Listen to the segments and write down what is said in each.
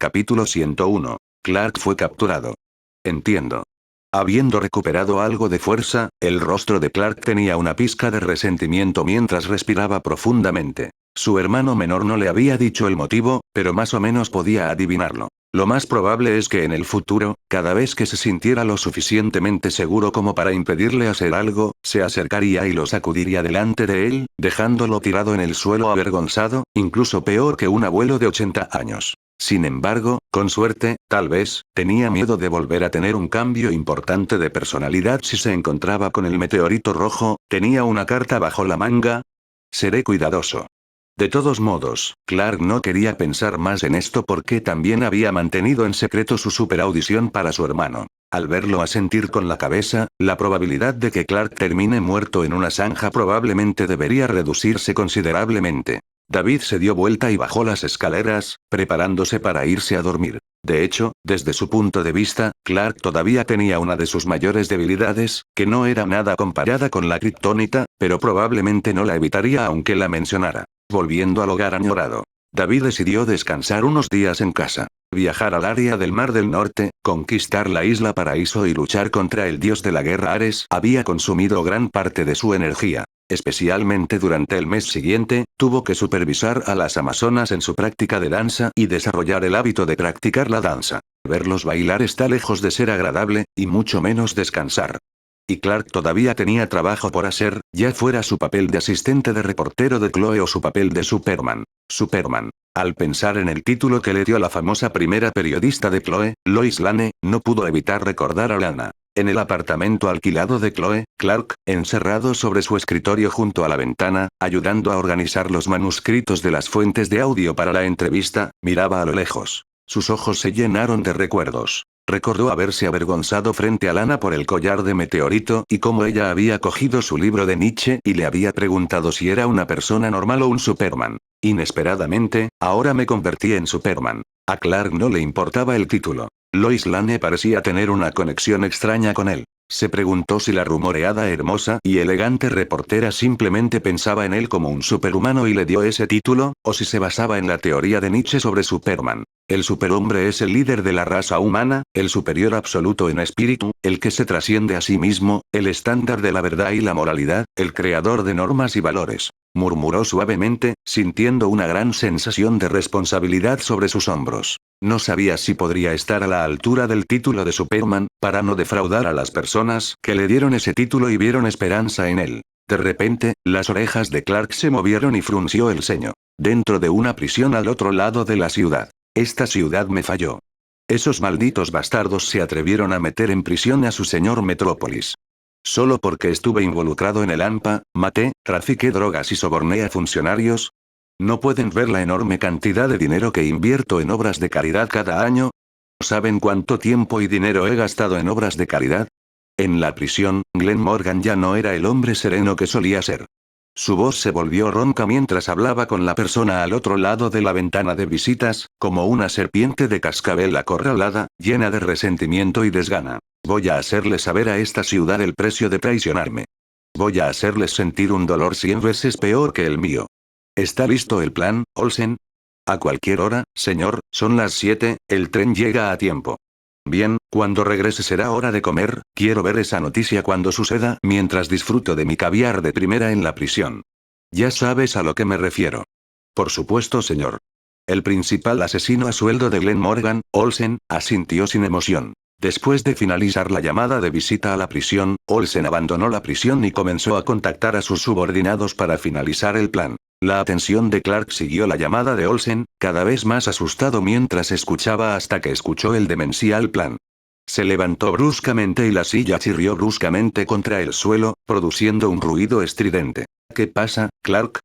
Capítulo 101. Clark fue capturado. Entiendo. Habiendo recuperado algo de fuerza, el rostro de Clark tenía una pizca de resentimiento mientras respiraba profundamente. Su hermano menor no le había dicho el motivo, pero más o menos podía adivinarlo. Lo más probable es que en el futuro, cada vez que se sintiera lo suficientemente seguro como para impedirle hacer algo, se acercaría y lo sacudiría delante de él, dejándolo tirado en el suelo avergonzado, incluso peor que un abuelo de 80 años. Sin embargo, con suerte, tal vez, tenía miedo de volver a tener un cambio importante de personalidad si se encontraba con el meteorito rojo. ¿Tenía una carta bajo la manga? Seré cuidadoso. De todos modos, Clark no quería pensar más en esto porque también había mantenido en secreto su superaudición para su hermano. Al verlo asentir con la cabeza, la probabilidad de que Clark termine muerto en una zanja probablemente debería reducirse considerablemente. David se dio vuelta y bajó las escaleras, preparándose para irse a dormir. De hecho, desde su punto de vista, Clark todavía tenía una de sus mayores debilidades, que no era nada comparada con la kriptonita, pero probablemente no la evitaría aunque la mencionara. Volviendo al hogar añorado, David decidió descansar unos días en casa. Viajar al área del Mar del Norte, conquistar la isla Paraíso y luchar contra el dios de la guerra Ares había consumido gran parte de su energía. Especialmente durante el mes siguiente, tuvo que supervisar a las amazonas en su práctica de danza y desarrollar el hábito de practicar la danza. Verlos bailar está lejos de ser agradable, y mucho menos descansar. Y Clark todavía tenía trabajo por hacer, ya fuera su papel de asistente de reportero de Chloe o su papel de Superman. Superman. Al pensar en el título que le dio la famosa primera periodista de Chloe, Lois Lane, no pudo evitar recordar a Lana. En el apartamento alquilado de Chloe, Clark, encerrado sobre su escritorio junto a la ventana, ayudando a organizar los manuscritos de las fuentes de audio para la entrevista, miraba a lo lejos. Sus ojos se llenaron de recuerdos. Recordó haberse avergonzado frente a Lana por el collar de meteorito y cómo ella había cogido su libro de Nietzsche y le había preguntado si era una persona normal o un Superman. Inesperadamente, ahora me convertí en Superman. A Clark no le importaba el título. Lois Lane parecía tener una conexión extraña con él. Se preguntó si la rumoreada hermosa y elegante reportera simplemente pensaba en él como un superhumano y le dio ese título, o si se basaba en la teoría de Nietzsche sobre Superman. El superhombre es el líder de la raza humana, el superior absoluto en espíritu, el que se trasciende a sí mismo, el estándar de la verdad y la moralidad, el creador de normas y valores. Murmuró suavemente, sintiendo una gran sensación de responsabilidad sobre sus hombros. No sabía si podría estar a la altura del título de Superman, para no defraudar a las personas que le dieron ese título y vieron esperanza en él. De repente, las orejas de Clark se movieron y frunció el ceño. Dentro de una prisión al otro lado de la ciudad. Esta ciudad me falló. Esos malditos bastardos se atrevieron a meter en prisión a su señor Metrópolis. Solo porque estuve involucrado en el AMPA, maté, trafiqué drogas y soborné a funcionarios. ¿No pueden ver la enorme cantidad de dinero que invierto en obras de caridad cada año? ¿Saben cuánto tiempo y dinero he gastado en obras de caridad? En la prisión, Glenn Morgan ya no era el hombre sereno que solía ser. Su voz se volvió ronca mientras hablaba con la persona al otro lado de la ventana de visitas, como una serpiente de cascabel acorralada, llena de resentimiento y desgana. Voy a hacerle saber a esta ciudad el precio de traicionarme. Voy a hacerles sentir un dolor 100 veces peor que el mío. ¿Está listo el plan, Olsen? A cualquier hora, señor, son las 7, el tren llega a tiempo. Bien, cuando regrese será hora de comer, quiero ver esa noticia cuando suceda mientras disfruto de mi caviar de primera en la prisión. Ya sabes a lo que me refiero. Por supuesto, señor. El principal asesino a sueldo de Glenn Morgan, Olsen, asintió sin emoción. Después de finalizar la llamada de visita a la prisión, Olsen abandonó la prisión y comenzó a contactar a sus subordinados para finalizar el plan. La atención de Clark siguió la llamada de Olsen, cada vez más asustado mientras escuchaba hasta que escuchó el demencial plan. Se levantó bruscamente y la silla chirrió bruscamente contra el suelo, produciendo un ruido estridente. ¿Qué pasa, Clark?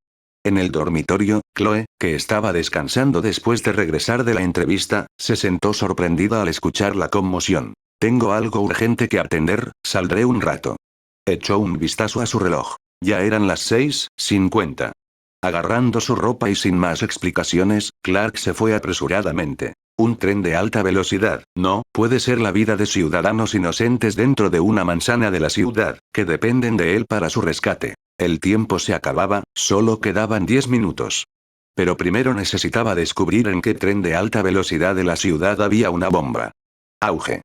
En el dormitorio, Chloe, que estaba descansando después de regresar de la entrevista, se sentó sorprendida al escuchar la conmoción. Tengo algo urgente que atender, saldré un rato. Echó un vistazo a su reloj. Ya eran las 6:50. Agarrando su ropa y sin más explicaciones, Clark se fue apresuradamente. Un tren de alta velocidad, no, puede ser la vida de ciudadanos inocentes dentro de una manzana de la ciudad, que dependen de él para su rescate. El tiempo se acababa, solo quedaban 10 minutos. Pero primero necesitaba descubrir en qué tren de alta velocidad de la ciudad había una bomba. Auge.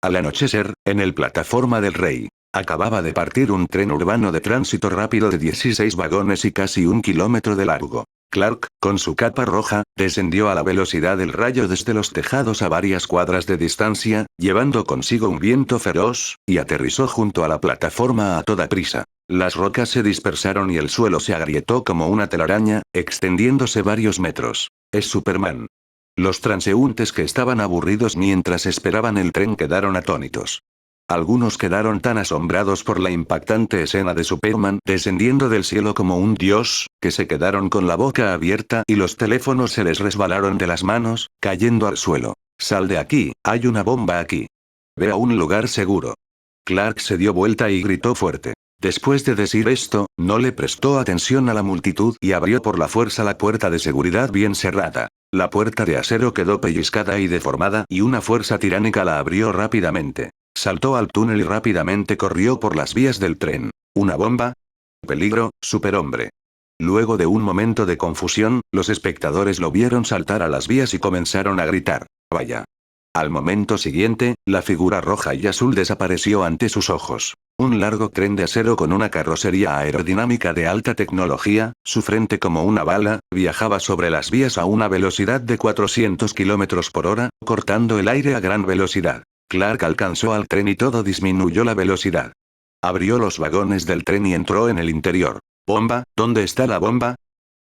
Al anochecer, en el plataforma del Rey, acababa de partir un tren urbano de tránsito rápido de 16 vagones y casi 1 kilómetro de largo. Clark, con su capa roja, descendió a la velocidad del rayo desde los tejados a varias cuadras de distancia, llevando consigo un viento feroz, y aterrizó junto a la plataforma a toda prisa. Las rocas se dispersaron y el suelo se agrietó como una telaraña, extendiéndose varios metros. Es Superman. Los transeúntes que estaban aburridos mientras esperaban el tren quedaron atónitos. Algunos quedaron tan asombrados por la impactante escena de Superman descendiendo del cielo como un dios, que se quedaron con la boca abierta y los teléfonos se les resbalaron de las manos, cayendo al suelo. «Sal de aquí, hay una bomba aquí. Ve a un lugar seguro». Clark se dio vuelta y gritó fuerte. Después de decir esto, no le prestó atención a la multitud y abrió por la fuerza la puerta de seguridad bien cerrada. La puerta de acero quedó pellizcada y deformada y una fuerza tiránica la abrió rápidamente. Saltó al túnel y rápidamente corrió por las vías del tren. ¿Una bomba? Peligro, superhombre. Luego de un momento de confusión, los espectadores lo vieron saltar a las vías y comenzaron a gritar. Vaya. Al momento siguiente, la figura roja y azul desapareció ante sus ojos. Un largo tren de acero con una carrocería aerodinámica de alta tecnología, su frente como una bala, viajaba sobre las vías a una velocidad de 400 kilómetros por hora, cortando el aire a gran velocidad. Clark alcanzó al tren y todo disminuyó la velocidad. Abrió los vagones del tren y entró en el interior. ¿Bomba? ¿Dónde está la bomba?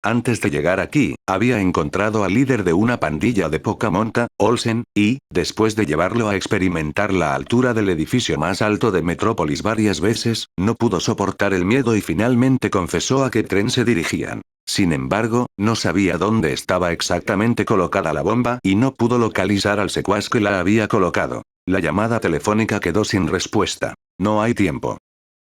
Antes de llegar aquí, había encontrado al líder de una pandilla de poca monta, Olsen, y, después de llevarlo a experimentar la altura del edificio más alto de Metrópolis varias veces, no pudo soportar el miedo y finalmente confesó a qué tren se dirigían. Sin embargo, no sabía dónde estaba exactamente colocada la bomba y no pudo localizar al secuaz que la había colocado. La llamada telefónica quedó sin respuesta. No hay tiempo.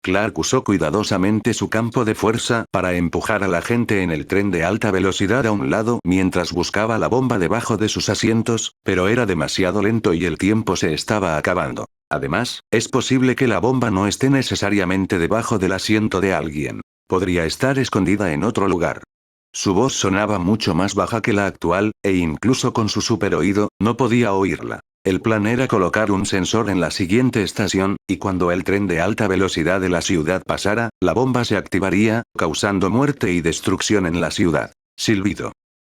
Clark usó cuidadosamente su campo de fuerza para empujar a la gente en el tren de alta velocidad a un lado mientras buscaba la bomba debajo de sus asientos, pero era demasiado lento y el tiempo se estaba acabando. Además, es posible que la bomba no esté necesariamente debajo del asiento de alguien. Podría estar escondida en otro lugar. Su voz sonaba mucho más baja que la actual, e incluso con su superoído, no podía oírla. El plan era colocar un sensor en la siguiente estación, y cuando el tren de alta velocidad de la ciudad pasara, la bomba se activaría, causando muerte y destrucción en la ciudad. Silbido.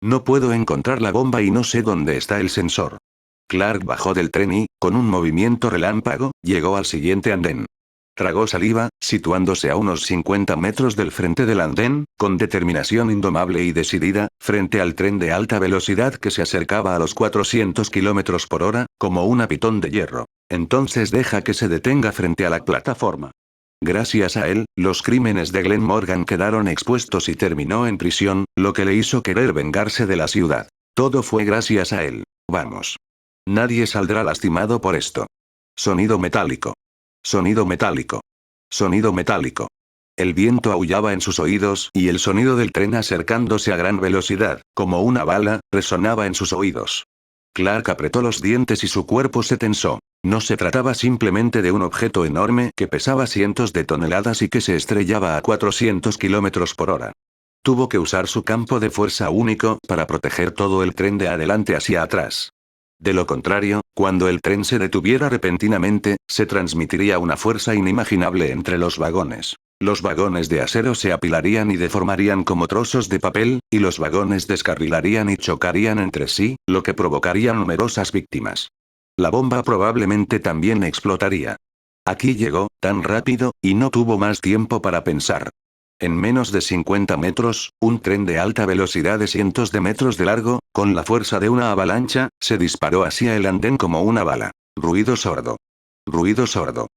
No puedo encontrar la bomba y no sé dónde está el sensor. Clark bajó del tren y, con un movimiento relámpago, llegó al siguiente andén. Tragó saliva, situándose a unos 50 metros del frente del andén, con determinación indomable y decidida, frente al tren de alta velocidad que se acercaba a los 400 kilómetros por hora, como una pitón de hierro. Entonces deja que se detenga frente a la plataforma. Gracias a él, los crímenes de Glenn Morgan quedaron expuestos y terminó en prisión, lo que le hizo querer vengarse de la ciudad. Todo fue gracias a él. Vamos. Nadie saldrá lastimado por esto. Sonido metálico. Sonido metálico. Sonido metálico. El viento aullaba en sus oídos y el sonido del tren acercándose a gran velocidad, como una bala, resonaba en sus oídos. Clark apretó los dientes y su cuerpo se tensó. No se trataba simplemente de un objeto enorme que pesaba cientos de toneladas y que se estrellaba a 400 kilómetros por hora. Tuvo que usar su campo de fuerza único para proteger todo el tren de adelante hacia atrás. De lo contrario, cuando el tren se detuviera repentinamente, se transmitiría una fuerza inimaginable entre los vagones. Los vagones de acero se apilarían y deformarían como trozos de papel, y los vagones descarrilarían y chocarían entre sí, lo que provocaría numerosas víctimas. La bomba probablemente también explotaría. Aquí llegó, tan rápido, y no tuvo más tiempo para pensar. En menos de 50 metros, un tren de alta velocidad de cientos de metros de largo, con la fuerza de una avalancha, se disparó hacia el andén como una bala. Ruido sordo. Ruido sordo.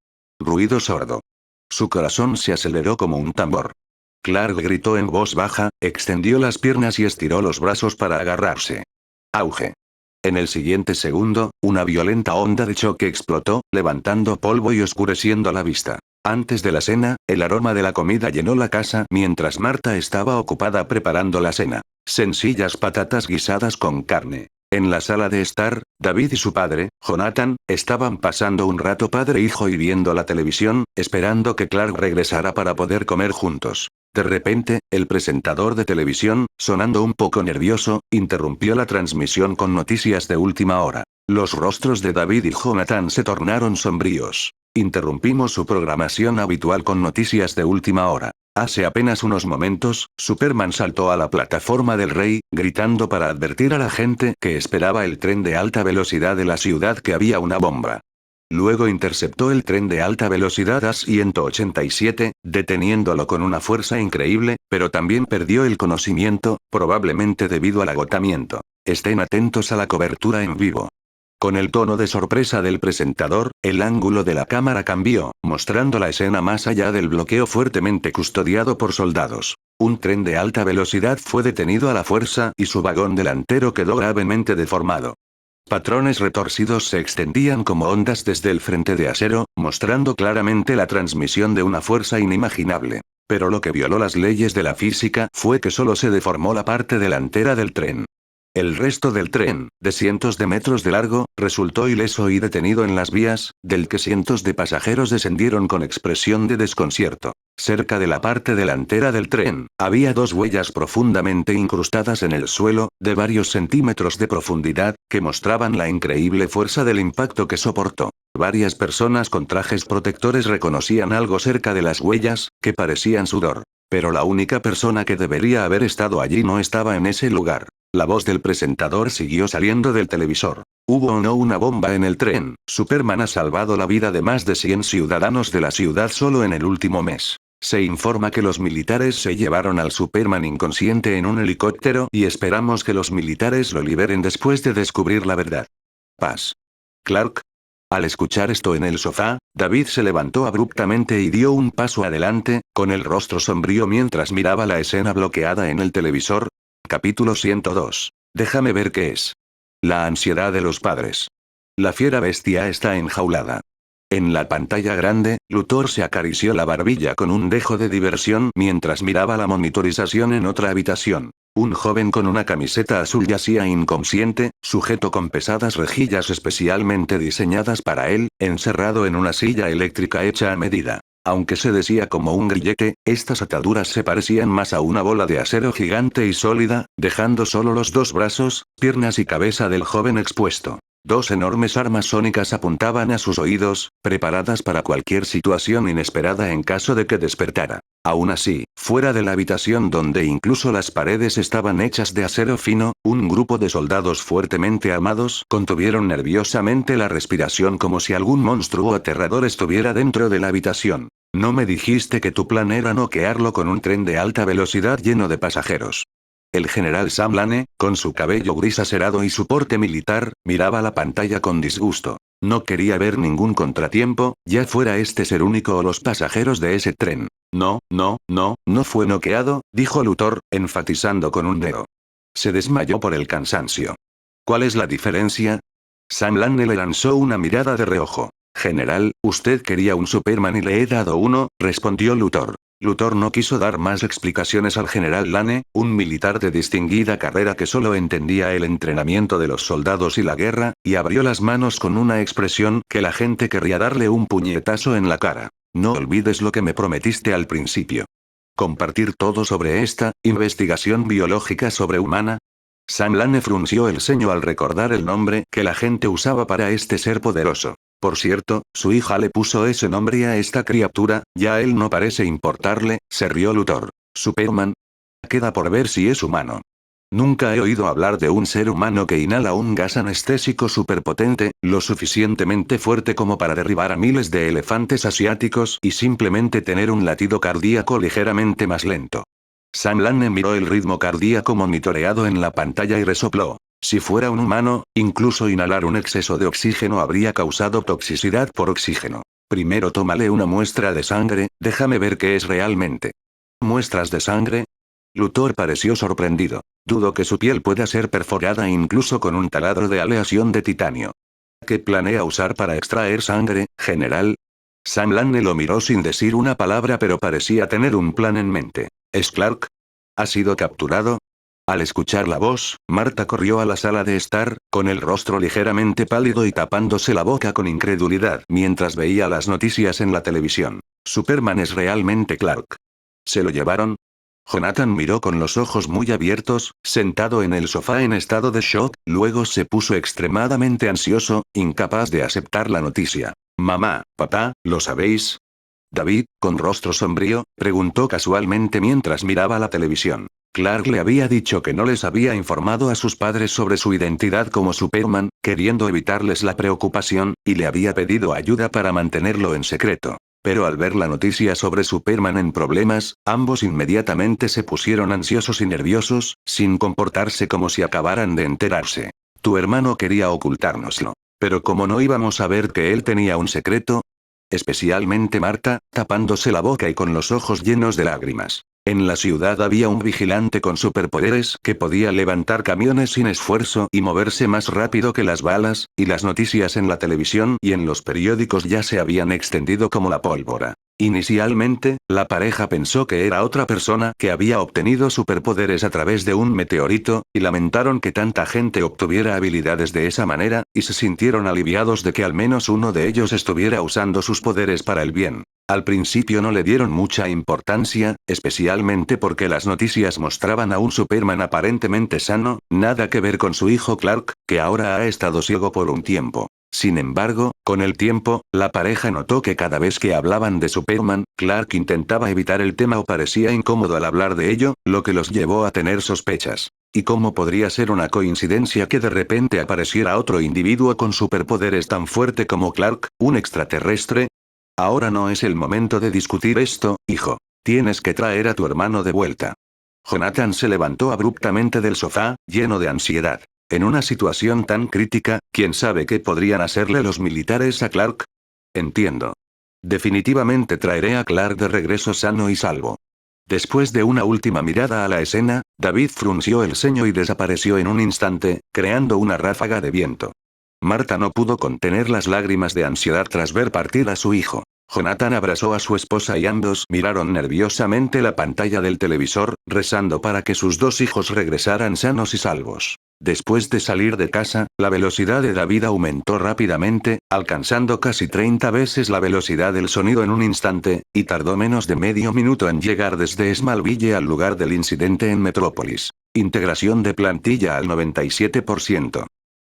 Ruido sordo. Su corazón se aceleró como un tambor. Clark gritó en voz baja, extendió las piernas y estiró los brazos para agarrarse. Auge. En el siguiente segundo, una violenta onda de choque explotó, levantando polvo y oscureciendo la vista. Antes de la cena, el aroma de la comida llenó la casa mientras Marta estaba ocupada preparando la cena. Sencillas patatas guisadas con carne. En la sala de estar, David y su padre, Jonathan, estaban pasando un rato padre e hijo y viendo la televisión, esperando que Clark regresara para poder comer juntos. De repente, el presentador de televisión, sonando un poco nervioso, interrumpió la transmisión con noticias de última hora. Los rostros de David y Jonathan se tornaron sombríos. Interrumpimos su programación habitual con noticias de última hora. Hace apenas unos momentos, Superman saltó a la plataforma del rey, gritando para advertir a la gente que esperaba el tren de alta velocidad de la ciudad que había una bomba. Luego interceptó el tren de alta velocidad A187, deteniéndolo con una fuerza increíble, pero también perdió el conocimiento, probablemente debido al agotamiento. Estén atentos a la cobertura en vivo. Con el tono de sorpresa del presentador, el ángulo de la cámara cambió, mostrando la escena más allá del bloqueo fuertemente custodiado por soldados. Un tren de alta velocidad fue detenido a la fuerza y su vagón delantero quedó gravemente deformado. Patrones retorcidos se extendían como ondas desde el frente de acero, mostrando claramente la transmisión de una fuerza inimaginable. Pero lo que violó las leyes de la física fue que solo se deformó la parte delantera del tren. El resto del tren, de cientos de metros de largo, resultó ileso y detenido en las vías, del que cientos de pasajeros descendieron con expresión de desconcierto. Cerca de la parte delantera del tren, había dos huellas profundamente incrustadas en el suelo, de varios centímetros de profundidad, que mostraban la increíble fuerza del impacto que soportó. Varias personas con trajes protectores reconocían algo cerca de las huellas, que parecían sudor. Pero la única persona que debería haber estado allí no estaba en ese lugar. La voz del presentador siguió saliendo del televisor. ¿Hubo o no una bomba en el tren? Superman ha salvado la vida de más de 100 ciudadanos de la ciudad solo en el último mes. Se informa que los militares se llevaron al Superman inconsciente en un helicóptero y esperamos que los militares lo liberen después de descubrir la verdad. Paz. Clark. Al escuchar esto en el sofá, David se levantó abruptamente y dio un paso adelante, con el rostro sombrío mientras miraba la escena bloqueada en el televisor. Capítulo 102. Déjame ver qué es. La ansiedad de los padres. La fiera bestia está enjaulada. En la pantalla grande, Luthor se acarició la barbilla con un dejo de diversión mientras miraba la monitorización en otra habitación. Un joven con una camiseta azul yacía inconsciente, sujeto con pesadas rejillas especialmente diseñadas para él, encerrado en una silla eléctrica hecha a medida. Aunque se decía como un grillete, estas ataduras se parecían más a una bola de acero gigante y sólida, dejando solo los dos brazos, piernas y cabeza del joven expuesto. Dos enormes armas sónicas apuntaban a sus oídos, preparadas para cualquier situación inesperada en caso de que despertara. Aún así, fuera de la habitación donde incluso las paredes estaban hechas de acero fino, un grupo de soldados fuertemente armados contuvieron nerviosamente la respiración como si algún monstruo aterrador estuviera dentro de la habitación. ¿No me dijiste que tu plan era noquearlo con un tren de alta velocidad lleno de pasajeros? El general Sam Lane, con su cabello gris acerado y su porte militar, miraba la pantalla con disgusto. No quería ver ningún contratiempo, ya fuera este ser único o los pasajeros de ese tren. No fue noqueado, dijo Luthor, enfatizando con un dedo. Se desmayó por el cansancio. ¿Cuál es la diferencia? Sam Lane le lanzó una mirada de reojo. General, usted quería un Superman y le he dado uno, respondió Luthor. Luthor no quiso dar más explicaciones al general Lane, un militar de distinguida carrera que solo entendía el entrenamiento de los soldados y la guerra, y abrió las manos con una expresión que la gente querría darle un puñetazo en la cara. No olvides lo que me prometiste al principio. ¿Compartir todo sobre esta investigación biológica sobrehumana? Sam Lane frunció el ceño al recordar el nombre que la gente usaba para este ser poderoso. Por cierto, su hija le puso ese nombre a esta criatura, ya a él no parece importarle, se rió Luthor. ¿Superman? Queda por ver si es humano. Nunca he oído hablar de un ser humano que inhala un gas anestésico superpotente, lo suficientemente fuerte como para derribar a miles de elefantes asiáticos y simplemente tener un latido cardíaco ligeramente más lento. Sam Lane miró el ritmo cardíaco monitoreado en la pantalla y resopló. Si fuera un humano, incluso inhalar un exceso de oxígeno habría causado toxicidad por oxígeno. Primero tómale una muestra de sangre, déjame ver qué es realmente. ¿Muestras de sangre? Luthor pareció sorprendido. Dudo que su piel pueda ser perforada incluso con un taladro de aleación de titanio. ¿Qué planea usar para extraer sangre, general? Sam Lane lo miró sin decir una palabra pero parecía tener un plan en mente. ¿Es Clark? ¿Ha sido capturado? Al escuchar la voz, Marta corrió a la sala de estar, con el rostro ligeramente pálido y tapándose la boca con incredulidad mientras veía las noticias en la televisión. Superman es realmente Clark. ¿Se lo llevaron? Jonathan miró con los ojos muy abiertos, sentado en el sofá en estado de shock, luego se puso extremadamente ansioso, incapaz de aceptar la noticia. Mamá, papá, ¿lo sabéis? David, con rostro sombrío, preguntó casualmente mientras miraba la televisión. Clark le había dicho que no les había informado a sus padres sobre su identidad como Superman, queriendo evitarles la preocupación, y le había pedido ayuda para mantenerlo en secreto. Pero al ver la noticia sobre Superman en problemas, ambos inmediatamente se pusieron ansiosos y nerviosos, sin comportarse como si acabaran de enterarse. Tu hermano quería ocultárnoslo. Pero como no íbamos a ver que él tenía un secreto, especialmente Marta, tapándose la boca y con los ojos llenos de lágrimas. En la ciudad había un vigilante con superpoderes que podía levantar camiones sin esfuerzo y moverse más rápido que las balas, y las noticias en la televisión y en los periódicos ya se habían extendido como la pólvora. Inicialmente, la pareja pensó que era otra persona que había obtenido superpoderes a través de un meteorito, y lamentaron que tanta gente obtuviera habilidades de esa manera, y se sintieron aliviados de que al menos uno de ellos estuviera usando sus poderes para el bien. Al principio no le dieron mucha importancia, especialmente porque las noticias mostraban a un Superman aparentemente sano, nada que ver con su hijo Clark, que ahora ha estado ciego por un tiempo. Sin embargo, con el tiempo, la pareja notó que cada vez que hablaban de Superman, Clark intentaba evitar el tema o parecía incómodo al hablar de ello, lo que los llevó a tener sospechas. ¿Y cómo podría ser una coincidencia que de repente apareciera otro individuo con superpoderes tan fuerte como Clark, un extraterrestre? Ahora no es el momento de discutir esto, hijo. Tienes que traer a tu hermano de vuelta. Jonathan se levantó abruptamente del sofá, lleno de ansiedad. En una situación tan crítica, ¿quién sabe qué podrían hacerle los militares a Clark? Entiendo. Definitivamente traeré a Clark de regreso sano y salvo. Después de una última mirada a la escena, David frunció el ceño y desapareció en un instante, creando una ráfaga de viento. Marta no pudo contener las lágrimas de ansiedad tras ver partir a su hijo. Jonathan abrazó a su esposa y ambos miraron nerviosamente la pantalla del televisor, rezando para que sus dos hijos regresaran sanos y salvos. Después de salir de casa, la velocidad de David aumentó rápidamente, alcanzando casi 30 veces la velocidad del sonido en un instante, y tardó menos de medio minuto en llegar desde Smallville al lugar del incidente en Metrópolis. Integración de plantilla al 97%.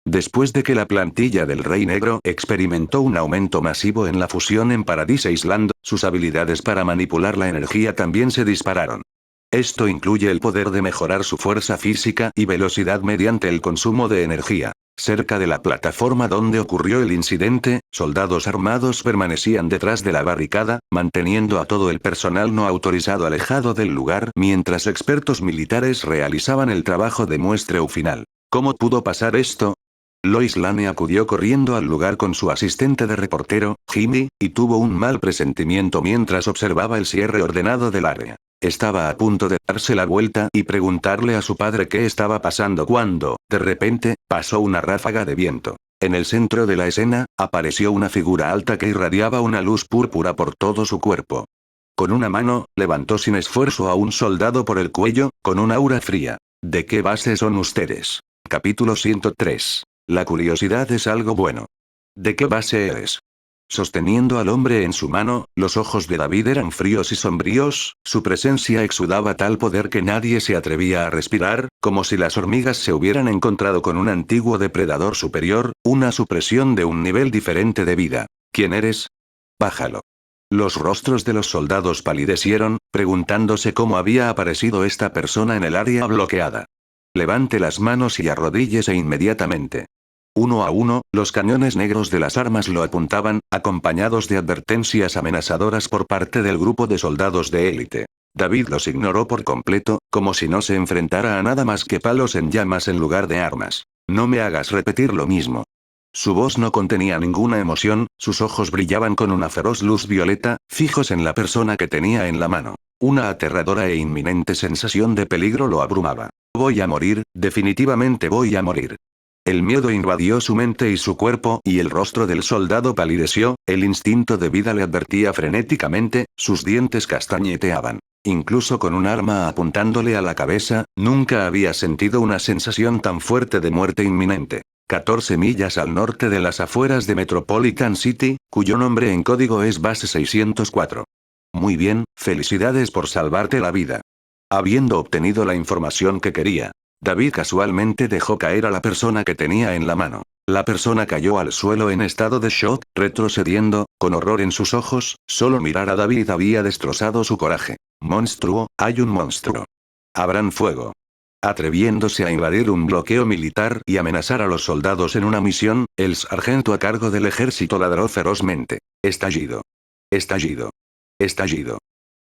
Después de que la plantilla del Rey Negro experimentó un aumento masivo en la fusión en Paradise Island, sus habilidades para manipular la energía también se dispararon. Esto incluye el poder de mejorar su fuerza física y velocidad mediante el consumo de energía. Cerca de la plataforma donde ocurrió el incidente, soldados armados permanecían detrás de la barricada, manteniendo a todo el personal no autorizado alejado del lugar mientras expertos militares realizaban el trabajo de muestreo final. ¿Cómo pudo pasar esto? Lois Lane acudió corriendo al lugar con su asistente de reportero, Jimmy, y tuvo un mal presentimiento mientras observaba el cierre ordenado del área. Estaba a punto de darse la vuelta y preguntarle a su padre qué estaba pasando cuando, de repente, pasó una ráfaga de viento. En el centro de la escena, apareció una figura alta que irradiaba una luz púrpura por todo su cuerpo. Con una mano, levantó sin esfuerzo a un soldado por el cuello, con un aura fría. ¿De qué base son ustedes? Capítulo 103. La curiosidad es algo bueno. ¿De qué base eres? Sosteniendo al hombre en su mano, los ojos de David eran fríos y sombríos, su presencia exudaba tal poder que nadie se atrevía a respirar, como si las hormigas se hubieran encontrado con un antiguo depredador superior, una supresión de un nivel diferente de vida. ¿Quién eres? Bájalo. Los rostros de los soldados palidecieron, preguntándose cómo había aparecido esta persona en el área bloqueada. Levante las manos y arrodíllese inmediatamente. Uno a uno, los cañones negros de las armas lo apuntaban, acompañados de advertencias amenazadoras por parte del grupo de soldados de élite. David los ignoró por completo, como si no se enfrentara a nada más que palos en llamas en lugar de armas. No me hagas repetir lo mismo. Su voz no contenía ninguna emoción, sus ojos brillaban con una feroz luz violeta, fijos en la persona que tenía en la mano. Una aterradora e inminente sensación de peligro lo abrumaba. Voy a morir, definitivamente voy a morir. El miedo invadió su mente y su cuerpo y el rostro del soldado palideció, el instinto de vida le advertía frenéticamente, sus dientes castañeteaban. Incluso con un arma apuntándole a la cabeza, nunca había sentido una sensación tan fuerte de muerte inminente. 14 millas al norte de las afueras de Metropolitan City, cuyo nombre en código es Base 604. Muy bien, felicidades por salvarte la vida. Habiendo obtenido la información que quería, David casualmente dejó caer a la persona que tenía en la mano. La persona cayó al suelo en estado de shock, retrocediendo, con horror en sus ojos. Solo mirar a David había destrozado su coraje. Monstruo, hay un monstruo. Abran fuego. Atreviéndose a invadir un bloqueo militar y amenazar a los soldados en una misión, el sargento a cargo del ejército ladró ferozmente. Estallido. Estallido. Estallido.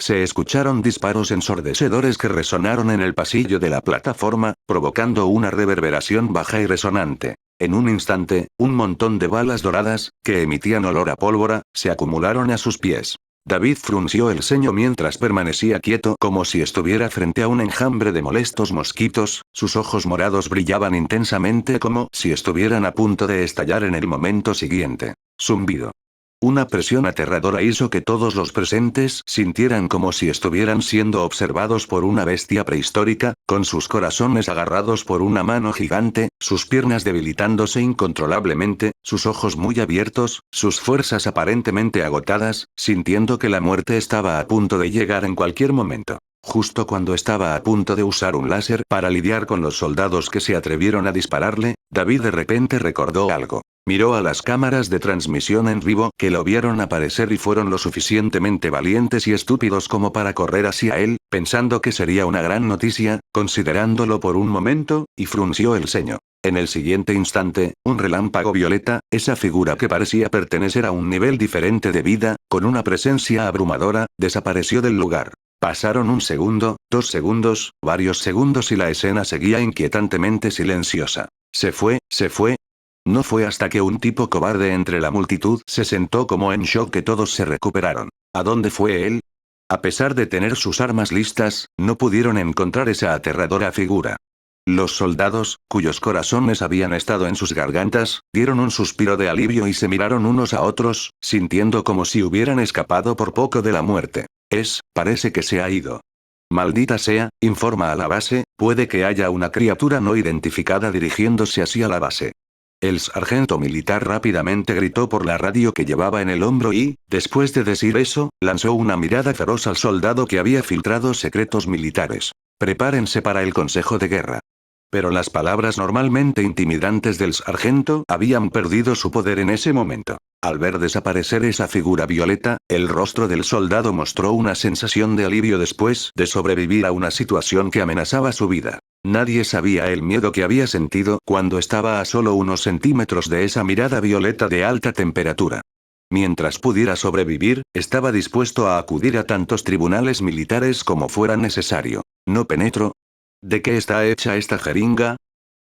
Se escucharon disparos ensordecedores que resonaron en el pasillo de la plataforma, provocando una reverberación baja y resonante. En un instante, un montón de balas doradas, que emitían olor a pólvora, se acumularon a sus pies. David frunció el ceño mientras permanecía quieto como si estuviera frente a un enjambre de molestos mosquitos. Sus ojos morados brillaban intensamente como si estuvieran a punto de estallar en el momento siguiente. Zumbido. Una presión aterradora hizo que todos los presentes sintieran como si estuvieran siendo observados por una bestia prehistórica, con sus corazones agarrados por una mano gigante, sus piernas debilitándose incontrolablemente, sus ojos muy abiertos, sus fuerzas aparentemente agotadas, sintiendo que la muerte estaba a punto de llegar en cualquier momento. Justo cuando estaba a punto de usar un láser para lidiar con los soldados que se atrevieron a dispararle, David de repente recordó algo. Miró a las cámaras de transmisión en vivo que lo vieron aparecer y fueron lo suficientemente valientes y estúpidos como para correr hacia él, pensando que sería una gran noticia, considerándolo por un momento, y frunció el ceño. En el siguiente instante, un relámpago violeta, esa figura que parecía pertenecer a un nivel diferente de vida, con una presencia abrumadora, desapareció del lugar. Pasaron 1 segundo, 2 segundos, varios segundos y la escena seguía inquietantemente silenciosa. Se fue, se fue. No fue hasta que un tipo cobarde entre la multitud se sentó como en shock que todos se recuperaron. ¿A dónde fue él? A pesar de tener sus armas listas, no pudieron encontrar esa aterradora figura. Los soldados, cuyos corazones habían estado en sus gargantas, dieron un suspiro de alivio y se miraron unos a otros, sintiendo como si hubieran escapado por poco de la muerte. Parece que se ha ido. Maldita sea, informa a la base, puede que haya una criatura no identificada dirigiéndose hacia la base. El sargento militar rápidamente gritó por la radio que llevaba en el hombro y, después de decir eso, lanzó una mirada feroz al soldado que había filtrado secretos militares. Prepárense para el consejo de guerra. Pero las palabras normalmente intimidantes del sargento habían perdido su poder en ese momento. Al ver desaparecer esa figura violeta, el rostro del soldado mostró una sensación de alivio después de sobrevivir a una situación que amenazaba su vida. Nadie sabía el miedo que había sentido cuando estaba a solo unos centímetros de esa mirada violeta de alta temperatura. Mientras pudiera sobrevivir, estaba dispuesto a acudir a tantos tribunales militares como fuera necesario. ¿No penetro? ¿De qué está hecha esta jeringa?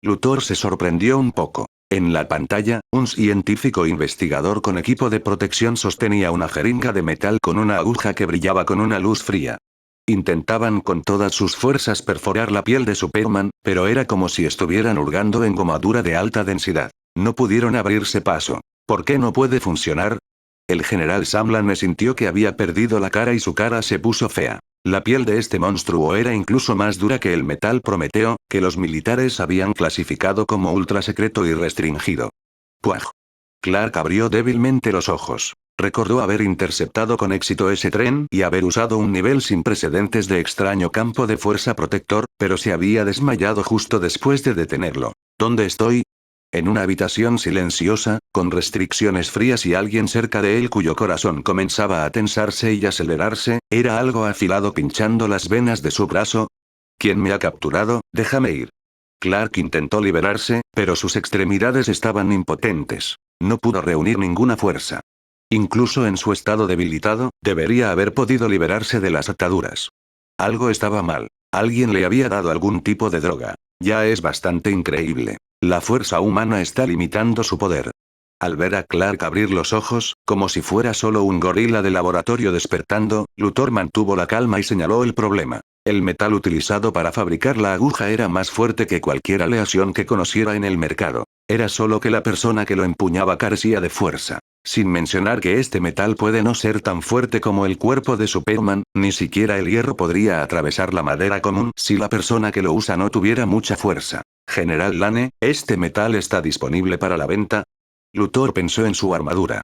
Luthor se sorprendió un poco. En la pantalla, un científico investigador con equipo de protección sostenía una jeringa de metal con una aguja que brillaba con una luz fría. Intentaban con todas sus fuerzas perforar la piel de Superman, pero era como si estuvieran hurgando en goma dura de alta densidad. No pudieron abrirse paso. ¿Por qué no puede funcionar? El general Samlan sintió que había perdido la cara y su cara se puso fea. La piel de este monstruo era incluso más dura que el metal Prometeo, que los militares habían clasificado como ultrasecreto y restringido. ¡Puaj! Clark abrió débilmente los ojos. Recordó haber interceptado con éxito ese tren y haber usado un nivel sin precedentes de extraño campo de fuerza protector, pero se había desmayado justo después de detenerlo. ¿Dónde estoy? En una habitación silenciosa, con restricciones frías y alguien cerca de él cuyo corazón comenzaba a tensarse y acelerarse, era algo afilado pinchando las venas de su brazo. ¿Quién me ha capturado? Déjame ir. Clark intentó liberarse, pero sus extremidades estaban impotentes. No pudo reunir ninguna fuerza. Incluso en su estado debilitado, debería haber podido liberarse de las ataduras. Algo estaba mal. Alguien le había dado algún tipo de droga. Ya es bastante increíble. La fuerza humana está limitando su poder. Al ver a Clark abrir los ojos, como si fuera solo un gorila de laboratorio despertando, Luthor mantuvo la calma y señaló el problema. El metal utilizado para fabricar la aguja era más fuerte que cualquier aleación que conociera en el mercado. Era solo que la persona que lo empuñaba carecía de fuerza. Sin mencionar que este metal puede no ser tan fuerte como el cuerpo de Superman, ni siquiera el hierro podría atravesar la madera común si la persona que lo usa no tuviera mucha fuerza. General Lane, ¿este metal está disponible para la venta? Luthor pensó en su armadura.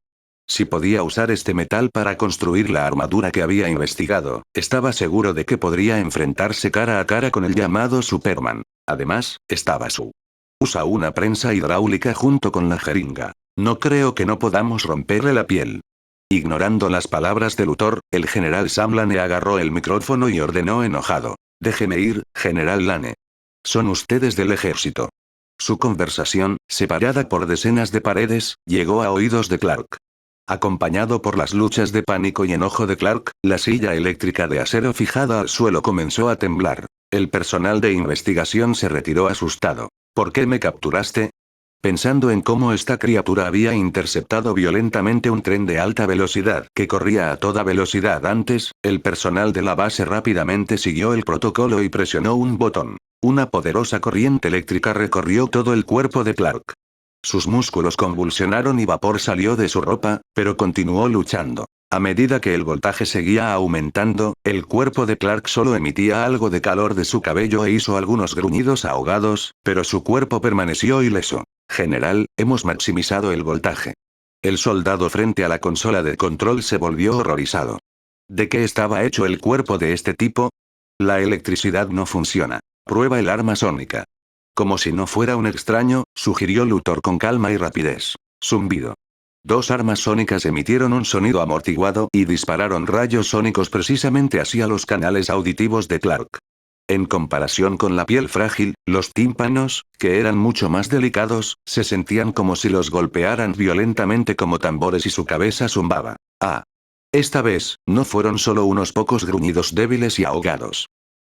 Si podía usar este metal para construir la armadura que había investigado, estaba seguro de que podría enfrentarse cara a cara con el llamado Superman. Además, estaba su. Usa una prensa hidráulica junto con la jeringa. No creo que no podamos romperle la piel. Ignorando las palabras de Luthor, el general Sam Lane agarró el micrófono y ordenó enojado. Déjeme ir, general Lane. Son ustedes del ejército. Su conversación, separada por decenas de paredes, llegó a oídos de Clark. Acompañado por las luchas de pánico y enojo de Clark, la silla eléctrica de acero fijada al suelo comenzó a temblar. El personal de investigación se retiró asustado. ¿Por qué me capturaste? Pensando en cómo esta criatura había interceptado violentamente un tren de alta velocidad que corría a toda velocidad antes, el personal de la base rápidamente siguió el protocolo y presionó un botón. Una poderosa corriente eléctrica recorrió todo el cuerpo de Clark. Sus músculos convulsionaron y vapor salió de su ropa, pero continuó luchando. A medida que el voltaje seguía aumentando, el cuerpo de Clark solo emitía algo de calor de su cabello e hizo algunos gruñidos ahogados, pero su cuerpo permaneció ileso. General, hemos maximizado el voltaje. El soldado frente a la consola de control se volvió horrorizado. ¿De qué estaba hecho el cuerpo de este tipo? La electricidad no funciona. Prueba el arma sónica. Como si no fuera un extraño, sugirió Luthor con calma y rapidez. Zumbido. Dos armas sónicas emitieron un sonido amortiguado y dispararon rayos sónicos precisamente hacia los canales auditivos de Clark. En comparación con la piel frágil, los tímpanos, que eran mucho más delicados, se sentían como si los golpearan violentamente como tambores y su cabeza zumbaba. Ah. Esta vez, no fueron solo unos pocos gruñidos débiles y ahogados.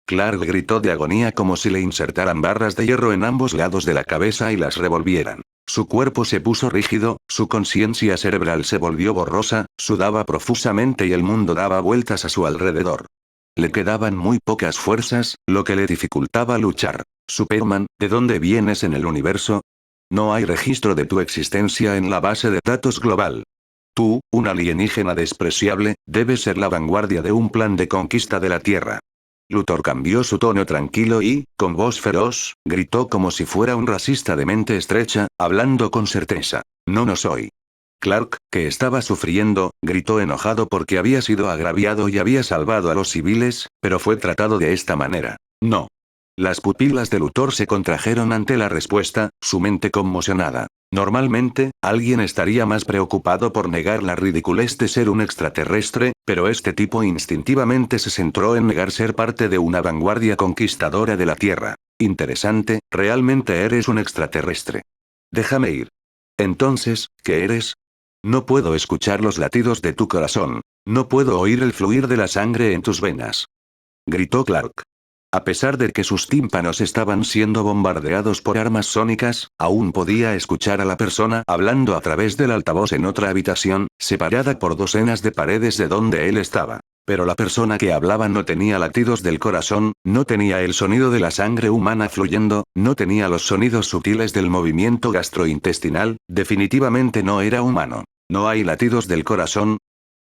Clark gritó de agonía como si le insertaran barras de hierro en ambos lados de la cabeza y las revolvieran. Su cuerpo se puso rígido, su conciencia cerebral se volvió borrosa, sudaba profusamente y el mundo daba vueltas a su alrededor. Le quedaban muy pocas fuerzas, lo que le dificultaba luchar. Superman, ¿de dónde vienes en el universo? No hay registro de tu existencia en la base de datos global. Tú, un alienígena despreciable, debes ser la vanguardia de un plan de conquista de la Tierra. Luthor cambió su tono tranquilo y, con voz feroz, gritó como si fuera un racista de mente estrecha, hablando con certeza. No soy. Clark, que estaba sufriendo, gritó enojado porque había sido agraviado y había salvado a los civiles, pero fue tratado de esta manera. No. Las pupilas de Luthor se contrajeron ante la respuesta, su mente conmocionada. Normalmente, alguien estaría más preocupado por negar la ridiculez de ser un extraterrestre, pero este tipo instintivamente se centró en negar ser parte de una vanguardia conquistadora de la Tierra. Interesante, realmente eres un extraterrestre. Déjame ir. Entonces, ¿qué eres? No puedo escuchar los latidos de tu corazón. No puedo oír el fluir de la sangre en tus venas. Gritó Clark. A pesar de que sus tímpanos estaban siendo bombardeados por armas sónicas, aún podía escuchar a la persona hablando a través del altavoz en otra habitación, separada por docenas de paredes de donde él estaba. Pero la persona que hablaba no tenía latidos del corazón, no tenía el sonido de la sangre humana fluyendo, no tenía los sonidos sutiles del movimiento gastrointestinal, definitivamente no era humano. ¿No hay latidos del corazón?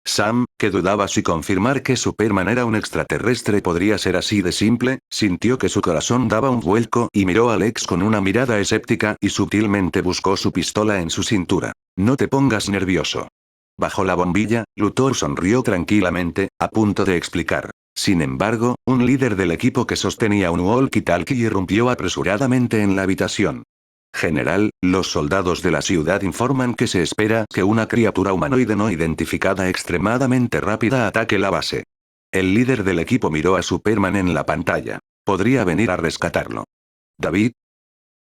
Sam, que dudaba si confirmar que Superman era un extraterrestre podría ser así de simple, sintió que su corazón daba un vuelco y miró a Lex con una mirada escéptica y sutilmente buscó su pistola en su cintura. No te pongas nervioso. Bajo la bombilla, Luthor sonrió tranquilamente, a punto de explicar. Sin embargo, un líder del equipo que sostenía un walkie-talkie irrumpió apresuradamente en la habitación. General, los soldados de la ciudad informan que se espera que una criatura humanoide no identificada extremadamente rápida ataque la base. El líder del equipo miró a Superman en la pantalla. Podría venir a rescatarlo. David.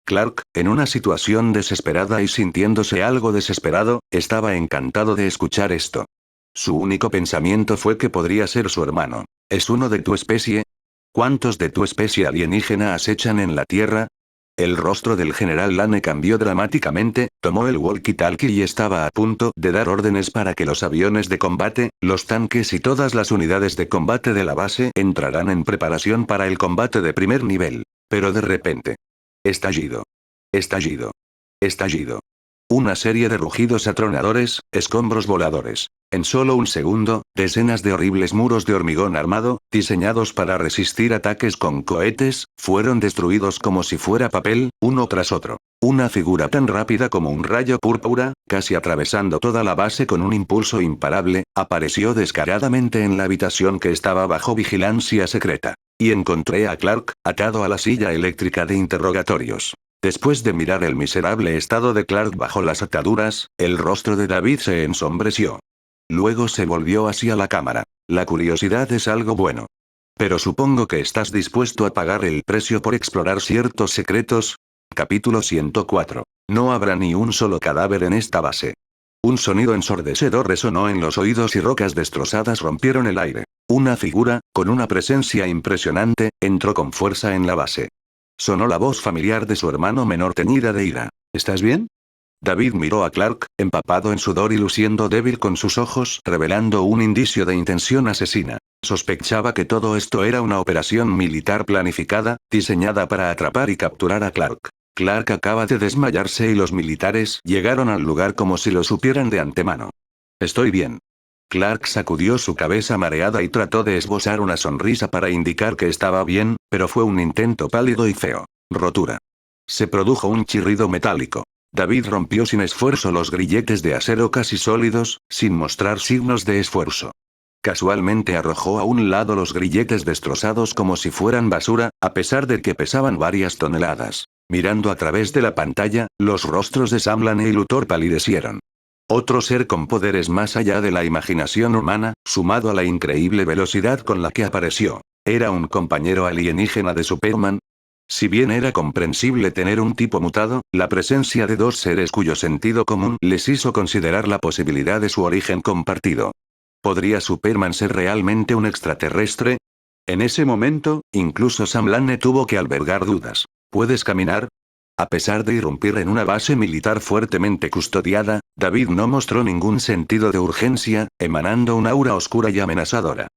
Clark, en una situación desesperada y sintiéndose algo desesperado, estaba encantado de escuchar esto. Su único pensamiento fue que podría ser su hermano. ¿Es uno de tu especie? ¿Cuántos de tu especie alienígena acechan en la Tierra? El rostro del general Lane cambió dramáticamente, tomó el walkie-talkie y estaba a punto de dar órdenes para que los aviones de combate, los tanques y todas las unidades de combate de la base entrarán en preparación para el combate de primer nivel. Pero de repente. Estallido. Estallido. Estallido. Una serie de rugidos atronadores, escombros voladores. En solo un segundo, decenas de horribles muros de hormigón armado, diseñados para resistir ataques con cohetes, fueron destruidos como si fuera papel, uno tras otro. Una figura tan rápida como un rayo púrpura, casi atravesando toda la base con un impulso imparable, apareció descaradamente en la habitación que estaba bajo vigilancia secreta. Y encontré a Clark, atado a la silla eléctrica de interrogatorios. Después de mirar el miserable estado de Clark bajo las ataduras, el rostro de David se ensombreció. Luego se volvió hacia la cámara. La curiosidad es algo bueno. Pero supongo que estás dispuesto a pagar el precio por explorar ciertos secretos. Capítulo 104. No habrá ni un solo cadáver en esta base. Un sonido ensordecedor resonó en los oídos y rocas destrozadas rompieron el aire. Una figura, con una presencia impresionante, entró con fuerza en la base. Sonó la voz familiar de su hermano menor teñida de ira. ¿Estás bien? David miró a Clark, empapado en sudor y luciendo débil con sus ojos, revelando un indicio de intención asesina. Sospechaba que todo esto era una operación militar planificada, diseñada para atrapar y capturar a Clark. Clark acaba de desmayarse y los militares llegaron al lugar como si lo supieran de antemano. Estoy bien. Clark sacudió su cabeza mareada y trató de esbozar una sonrisa para indicar que estaba bien, pero fue un intento pálido y feo. Rotura. Se produjo un chirrido metálico. David rompió sin esfuerzo los grilletes de acero casi sólidos, sin mostrar signos de esfuerzo. Casualmente arrojó a un lado los grilletes destrozados como si fueran basura, a pesar de que pesaban varias toneladas. Mirando a través de la pantalla, los rostros de Samlan y Luthor palidecieron. Otro ser con poderes más allá de la imaginación humana, sumado a la increíble velocidad con la que apareció. ¿Era un compañero alienígena de Superman? Si bien era comprensible tener un tipo mutado, la presencia de dos seres cuyo sentido común les hizo considerar la posibilidad de su origen compartido. ¿Podría Superman ser realmente un extraterrestre? En ese momento, incluso Sam Lane tuvo que albergar dudas. ¿Puedes caminar? A pesar de irrumpir en una base militar fuertemente custodiada, David no mostró ningún sentido de urgencia, emanando un aura oscura y amenazadora.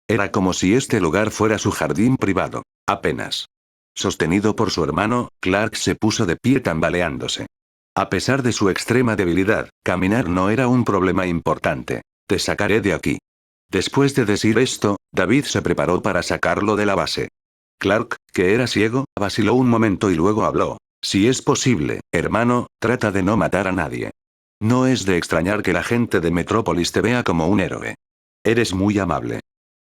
Era como si este lugar fuera su jardín privado. Apenas. Sostenido por su hermano, Clark se puso de pie tambaleándose. A pesar de su extrema debilidad, caminar no era un problema importante. Te sacaré de aquí. Después de decir esto, David se preparó para sacarlo de la base. Clark, que era ciego, vaciló un momento y luego habló. Si es posible, hermano, trata de no matar a nadie. No es de extrañar que la gente de Metrópolis te vea como un héroe. Eres muy amable.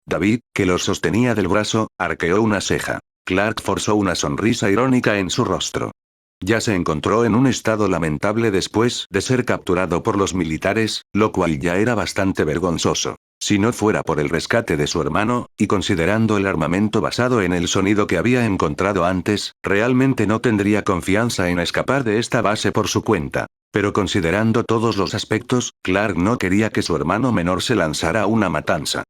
David, que lo sostenía del brazo, arqueó una ceja. Clark forzó una sonrisa irónica en su rostro. Ya se encontró en un estado lamentable después de ser capturado por los militares, lo cual ya era bastante vergonzoso. Si no fuera por el rescate de su hermano, y considerando el armamento basado en el sonido que había encontrado antes, realmente no tendría confianza en escapar de esta base por su cuenta. Pero considerando todos los aspectos, Clark no quería que su hermano menor se lanzara a una matanza.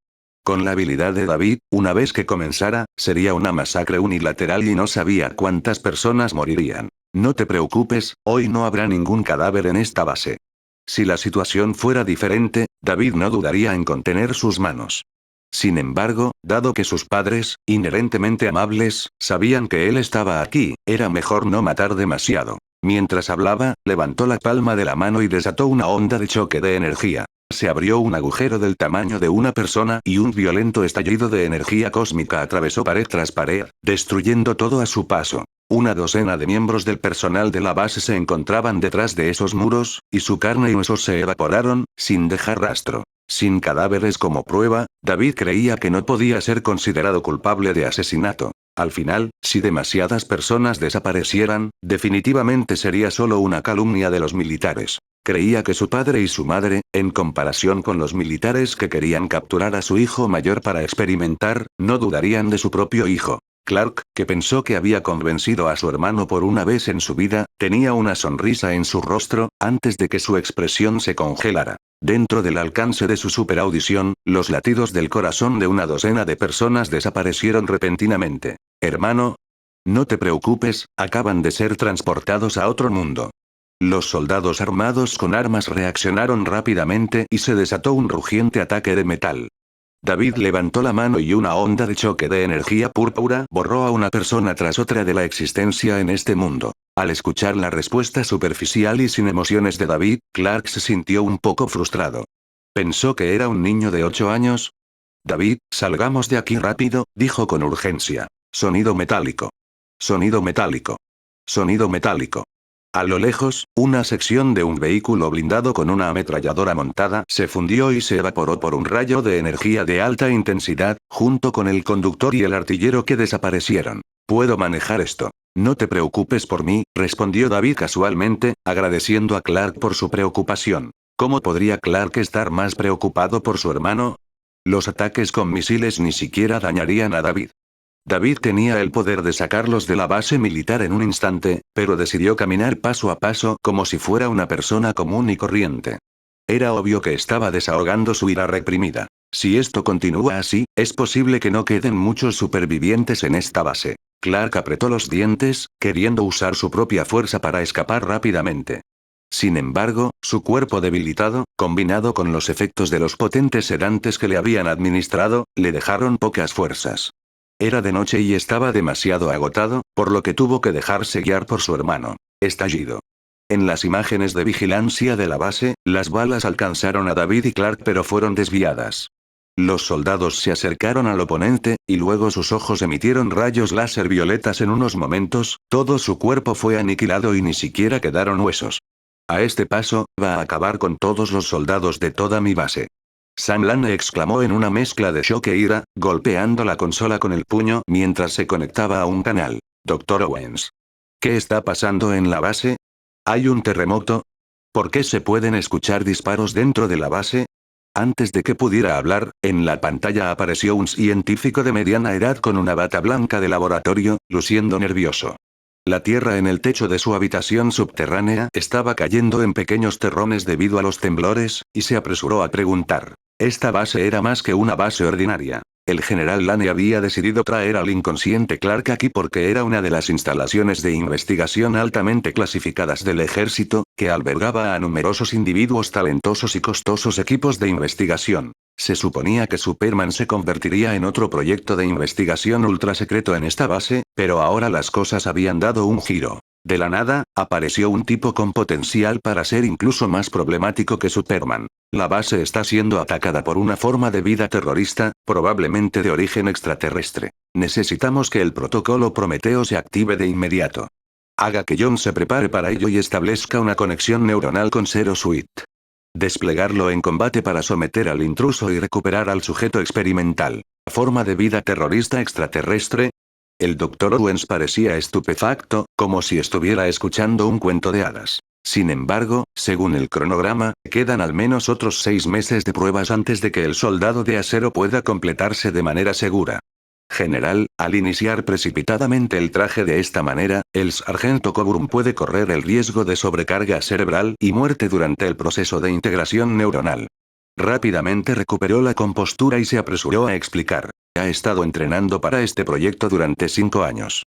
Con la habilidad de David, una vez que comenzara, sería una masacre unilateral y no sabía cuántas personas morirían. No te preocupes, hoy no habrá ningún cadáver en esta base. Si la situación fuera diferente, David no dudaría en contener sus manos. Sin embargo, dado que sus padres, inherentemente amables, sabían que él estaba aquí, era mejor no matar demasiado. Mientras hablaba, levantó la palma de la mano y desató una onda de choque de energía. Se abrió un agujero del tamaño de una persona y un violento estallido de energía cósmica atravesó pared tras pared, destruyendo todo a su paso. Una docena de miembros del personal de la base se encontraban detrás de esos muros, y su carne y huesos se evaporaron, sin dejar rastro. Sin cadáveres como prueba, David creía que no podía ser considerado culpable de asesinato. Al final, si demasiadas personas desaparecieran, definitivamente sería solo una calumnia de los militares. Creía que su padre y su madre, en comparación con los militares que querían capturar a su hijo mayor para experimentar, no dudarían de su propio hijo. Clark, que pensó que había convencido a su hermano por una vez en su vida, tenía una sonrisa en su rostro, antes de que su expresión se congelara. Dentro del alcance de su superaudición, los latidos del corazón de una docena de personas desaparecieron repentinamente. Hermano, no te preocupes, acaban de ser transportados a otro mundo. Los soldados armados con armas reaccionaron rápidamente y se desató un rugiente ataque de metal. David levantó la mano y una onda de choque de energía púrpura borró a una persona tras otra de la existencia en este mundo. Al escuchar la respuesta superficial y sin emociones de David, Clark se sintió un poco frustrado. Pensó que era un niño de 8 años. David, salgamos de aquí rápido, dijo con urgencia. Sonido metálico. Sonido metálico. Sonido metálico. A lo lejos, una sección de un vehículo blindado con una ametralladora montada se fundió y se evaporó por un rayo de energía de alta intensidad, junto con el conductor y el artillero que desaparecieron. Puedo manejar esto. No te preocupes por mí, respondió David casualmente, agradeciendo a Clark por su preocupación. ¿Cómo podría Clark estar más preocupado por su hermano? Los ataques con misiles ni siquiera dañarían a David. David tenía el poder de sacarlos de la base militar en un instante, pero decidió caminar paso a paso como si fuera una persona común y corriente. Era obvio que estaba desahogando su ira reprimida. Si esto continúa así, es posible que no queden muchos supervivientes en esta base. Clark apretó los dientes, queriendo usar su propia fuerza para escapar rápidamente. Sin embargo, su cuerpo debilitado, combinado con los efectos de los potentes sedantes que le habían administrado, le dejaron pocas fuerzas. Era de noche y estaba demasiado agotado, por lo que tuvo que dejarse guiar por su hermano. Estallido. En las imágenes de vigilancia de la base, las balas alcanzaron a David y Clark pero fueron desviadas. Los soldados se acercaron al oponente, y luego sus ojos emitieron rayos láser violetas en unos momentos, todo su cuerpo fue aniquilado y ni siquiera quedaron huesos. A este paso, va a acabar con todos los soldados de toda mi base. Sam Lane exclamó en una mezcla de shock e ira, golpeando la consola con el puño mientras se conectaba a un canal. Dr. Owens. ¿Qué está pasando en la base? ¿Hay un terremoto? ¿Por qué se pueden escuchar disparos dentro de la base? Antes de que pudiera hablar, en la pantalla apareció un científico de mediana edad con una bata blanca de laboratorio, luciendo nervioso. La tierra en el techo de su habitación subterránea estaba cayendo en pequeños terrones debido a los temblores, y se apresuró a preguntar. Esta base era más que una base ordinaria. El general Lane había decidido traer al inconsciente Clark aquí porque era una de las instalaciones de investigación altamente clasificadas del ejército, que albergaba a numerosos individuos talentosos y costosos equipos de investigación. Se suponía que Superman se convertiría en otro proyecto de investigación ultrasecreto en esta base, pero ahora las cosas habían dado un giro. De la nada, apareció un tipo con potencial para ser incluso más problemático que Superman. La base está siendo atacada por una forma de vida terrorista, probablemente de origen extraterrestre. Necesitamos que el protocolo Prometeo se active de inmediato. Haga que John se prepare para ello y establezca una conexión neuronal con Zero Suite. Desplegarlo en combate para someter al intruso y recuperar al sujeto experimental. ¿Forma de vida terrorista extraterrestre? El Dr. Owens parecía estupefacto, como si estuviera escuchando un cuento de hadas. Sin embargo, según el cronograma, quedan al menos otros 6 meses de pruebas antes de que el soldado de acero pueda completarse de manera segura. General, al iniciar precipitadamente el traje de esta manera, el sargento Coburn puede correr el riesgo de sobrecarga cerebral y muerte durante el proceso de integración neuronal. Rápidamente recuperó la compostura y se apresuró a explicar. Ha estado entrenando para este proyecto durante 5 años.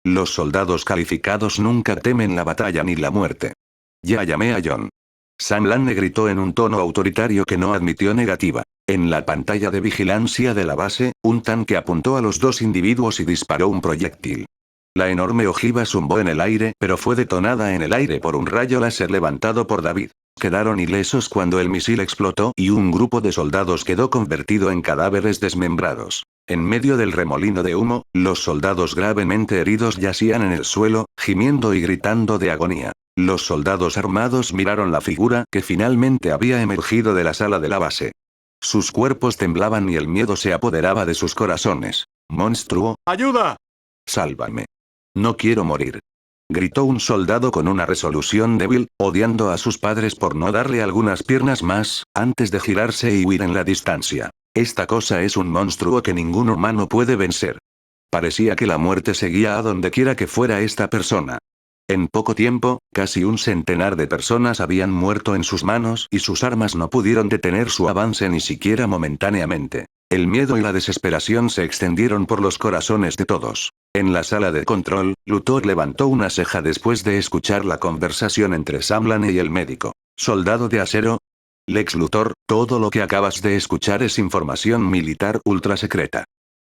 Los soldados calificados nunca temen la batalla ni la muerte. Ya llamé a John. Sam Lane gritó en un tono autoritario que no admitió negativa. En la pantalla de vigilancia de la base, un tanque apuntó a los 2 individuos y disparó un proyectil. La enorme ojiva zumbó en el aire, pero fue detonada en el aire por un rayo láser levantado por David. Quedaron ilesos cuando el misil explotó y un grupo de soldados quedó convertido en cadáveres desmembrados. En medio del remolino de humo, los soldados gravemente heridos yacían en el suelo, gimiendo y gritando de agonía. Los soldados armados miraron la figura que finalmente había emergido de la sala de la base. Sus cuerpos temblaban y el miedo se apoderaba de sus corazones. ¡Monstruo! ¡Ayuda! ¡Sálvame! No quiero morir. Gritó un soldado con una resolución débil, odiando a sus padres por no darle algunas piernas más, antes de girarse y huir en la distancia. Esta cosa es un monstruo que ningún humano puede vencer. Parecía que la muerte seguía a donde quiera que fuera esta persona. En poco tiempo, casi un centenar de personas habían muerto en sus manos y sus armas no pudieron detener su avance ni siquiera momentáneamente. El miedo y la desesperación se extendieron por los corazones de todos. En la sala de control, Luthor levantó una ceja después de escuchar la conversación entre Sam Lane y el médico. ¿Soldado de acero? Lex Luthor, todo lo que acabas de escuchar es información militar ultrasecreta.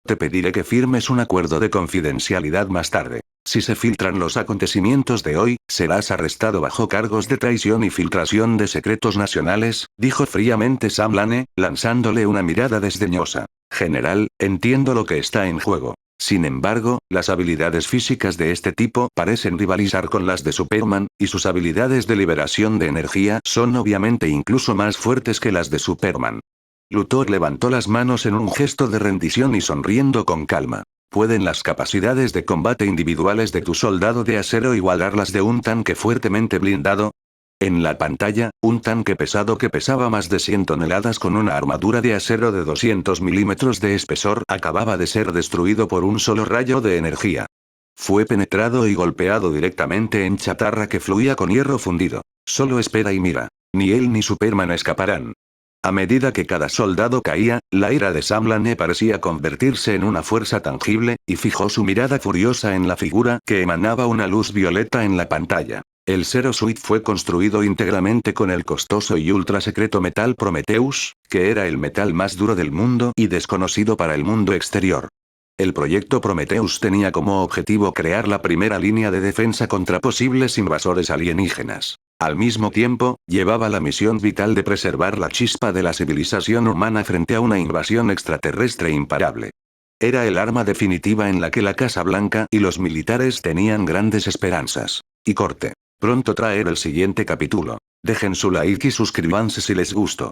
Te pediré que firmes un acuerdo de confidencialidad más tarde. Si se filtran los acontecimientos de hoy, serás arrestado bajo cargos de traición y filtración de secretos nacionales, dijo fríamente Sam Lane, lanzándole una mirada desdeñosa. General, entiendo lo que está en juego. Sin embargo, las habilidades físicas de este tipo parecen rivalizar con las de Superman, y sus habilidades de liberación de energía son obviamente incluso más fuertes que las de Superman. Luthor levantó las manos en un gesto de rendición y sonriendo con calma. ¿Pueden las capacidades de combate individuales de tu soldado de acero igualar las de un tanque fuertemente blindado? En la pantalla, un tanque pesado que pesaba más de 100 toneladas con una armadura de acero de 200 milímetros de espesor acababa de ser destruido por un solo rayo de energía. Fue penetrado y golpeado directamente en chatarra que fluía con hierro fundido. Solo espera y mira. Ni él ni Superman escaparán. A medida que cada soldado caía, la ira de Sam Lane parecía convertirse en una fuerza tangible, y fijó su mirada furiosa en la figura que emanaba una luz violeta en la pantalla. El Zero Suit fue construido íntegramente con el costoso y ultra secreto metal Prometheus, que era el metal más duro del mundo y desconocido para el mundo exterior. El proyecto Prometheus tenía como objetivo crear la primera línea de defensa contra posibles invasores alienígenas. Al mismo tiempo, llevaba la misión vital de preservar la chispa de la civilización humana frente a una invasión extraterrestre imparable. Era el arma definitiva en la que la Casa Blanca y los militares tenían grandes esperanzas. Y corte. Pronto traer el siguiente capítulo. Dejen su like y suscríbanse si les gustó.